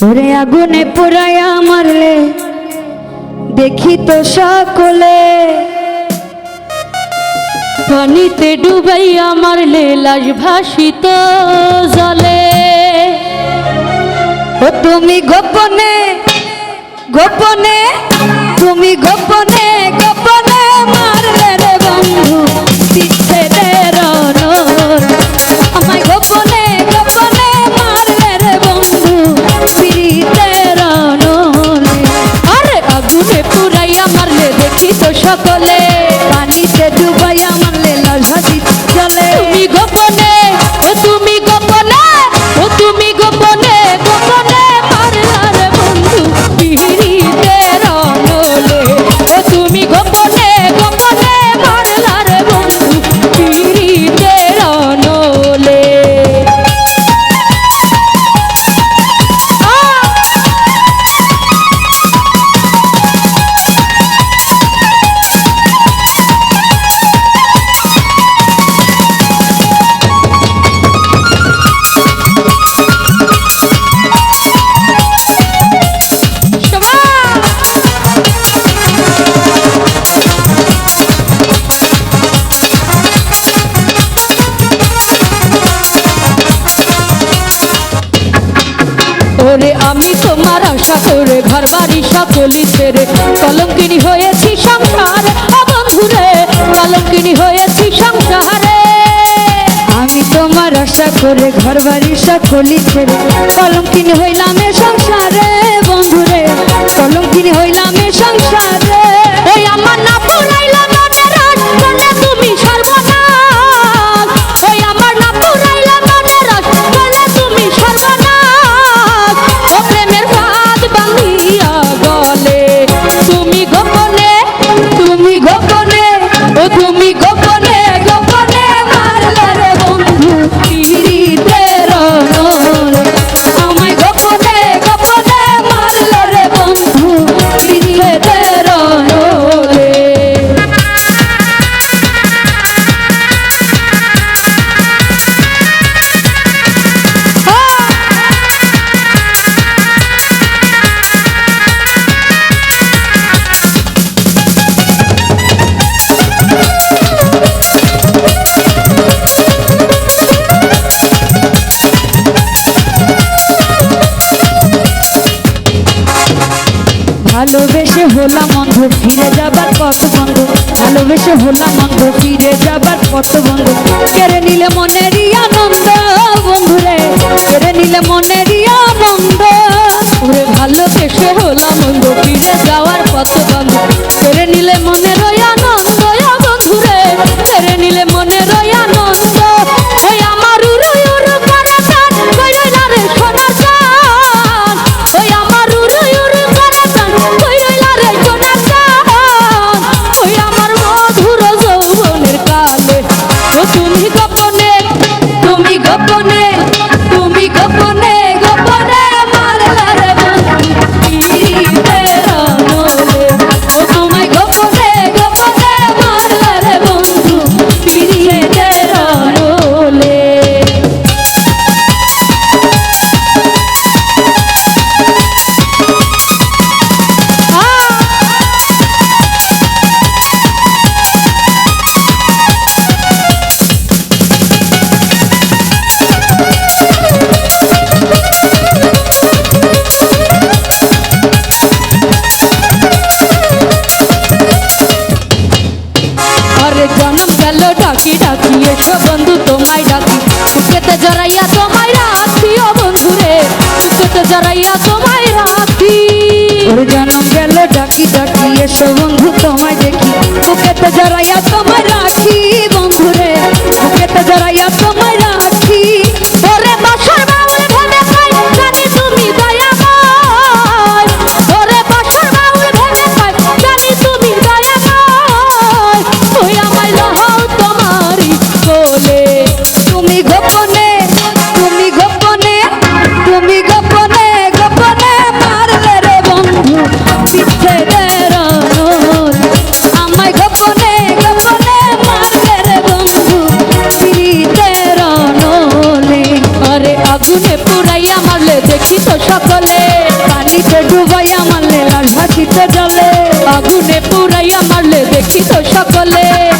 ওরে আগুনে পোড়াইয়া মারলে দেখি তো সকলে, পানিতে ডুবাইয়া মারলে লাশ ভাসিত জলে। ও তুমি গোপনে গোপনে, তুমি গোপনে গোপনে মারলে রে বন্ধু বিচ্ছেদের অনল। আমায় গোপনে গোপনে মারলে রে বন্ধু পিরিতের অনল। আরে আগুনে পুরাইয়া মারলে দেখি তো সকলে, পানিতে ডুবাইয়া মারলে লাশ ভাসিত জলে। তুমি গোপনে, ও তুমি গোপনে, ও তুমি গোপনে গোপনে মারলা রে বন্ধু পিরিতের অনলে। ও তুমি গোপনে গোপনে মারলা রে বন্ধু পিরিতের অনলে। ওরে আমি তোমার আশা করে ঘর বাড়ি সকলি ছেড়ে কলঙ্কিনী হয়েছি সংসারে। ও বন্ধুরে কলঙ্কিনী হয়েছি সংসারে। আমি তোমার আশা করে ঘর বাড়ি সকলি ছেড়ে কলঙ্কিনী হইলাম এ সংসারে। বন্ধুরে কলঙ্কিনী হইলাম এ সংসারে। ওই আমার না পুরাইলা মনে রাজ বলে তুমি সর্বনাশ। ওই আমার না পুরাইলা মনে রাজ বলে তুমি সর্বনাশ। ও প্রেমের বাঁধ বাঁধিয়া গলে তুমি গোপনে, তুমি গোপনে, ও তুমি গোপনে গোপনে মারলে রে বন্ধু পিরিতের অনল। আমায় গোপনে গোপনে মারলে রে বন্ধু পিরিতের অনলে। ভালোবেসে হলাম অন্ধ ফিরে যাবার পথ বন্ধ। ভালোবেসে হলাম অন্ধ ফিরে যাবার পথ বন্ধ। কেড়ে নিলে মনেরই আনন্দ বন্ধুরে, কেড়ে নিলে মনেরই আনন্দ। ওরে ভালোবেসে হলাম অন্ধ ফিরে যাওয়ার পথ বন্ধ। কেড়ে নিলে মনের আনন্দ বন্ধুরে, কেড়ে নিলে মনের আনন্দ। ওই আমার উড়ু উড়ু করে প্রাণ কইরা রে সোনা চান। ওই আমার উড়ু উড়ু করে প্রাণ কইরা রে সোনা চান। ওই আমার মধুর যৌবনের কালে। ও তুমি গোপনে, তুমি গোপনে, তুমি গোপনে গোপনে মারলা রে বন্ধু পিরিতের অনলে। ও তোমায় গোপনে গোপনে মারলা রে বন্ধু পিরিতের অনলে। আরে জনম গেল ডাকি ডাকি এসো বন্ধু তোমায় ডাকি। বুকেতে জড়াইয়া তোমায় রাখি ও বন্ধুরে, বুকেতে জড়াইয়া তোমায় রাখি। ওরে জনম গেল ডাকি ডাকি এসো বন্ধু তোমায় দেখি। বুকেতে জড়াইয়া তোমায় রাখি বন্ধুরে, বুকেতে জড়াইয়া তোমায় রাখি। ওরে বাসর বাউল ভেবে পাই জানি তুমি দয়াময়। ওরে বাসর বাউল ভেবে পাই জানি তুমি দয়াময়। ওই আমায় লহাও তোমারই কোলে। তুমি গোপনে, তুমি গোপনে, তুমি গোপনে গোপনে মারলে রে বন্ধু বিচ্ছেদের অনল। আমায় গোপনে গোপনে মারলে রে বন্ধু পিরিতের অনলে। আরে আগুনে পুরাইয়া মারলে দেখি তো সকলে। সকলে।